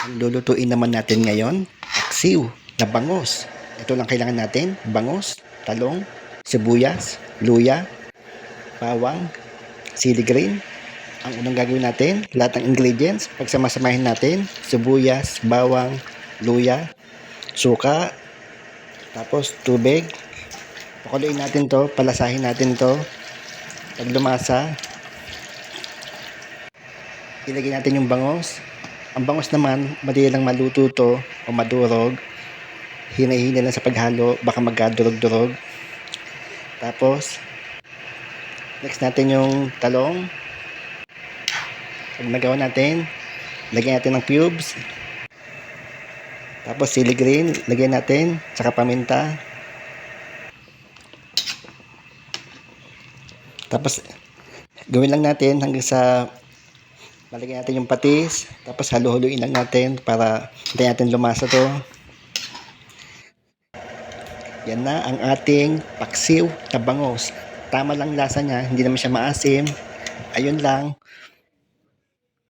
Ang lulutuin naman natin ngayon, paksiw na bangus. Ito lang kailangan natin, bangus, talong, sibuyas, luya, bawang, sili green. Ang unang gagawin natin, lahat ng ingredients, pagsamasamahin natin, sibuyas, bawang, luya, suka, tapos tubig. Pakuluin natin to, palasahin natin to. Pag lumasa, ilagay natin yung bangus. Ang bangus naman, madali lang maluto to o madurog. Hinahinay lang sa paghalo, baka magkadurog-durog. Tapos, next natin yung talong. Pag nagawa natin, lagyan natin ng cubes. Tapos sili green, lagyan natin, tsaka paminta. Tapos, gawin lang natin hanggang sa malagyan natin yung patis. Tapos halo-haloin lang natin para hintayin natin lumasa to. Yan na ang ating paksiw na bangus. Tama lang lasa niya, hindi naman siya maasim. Ayun lang.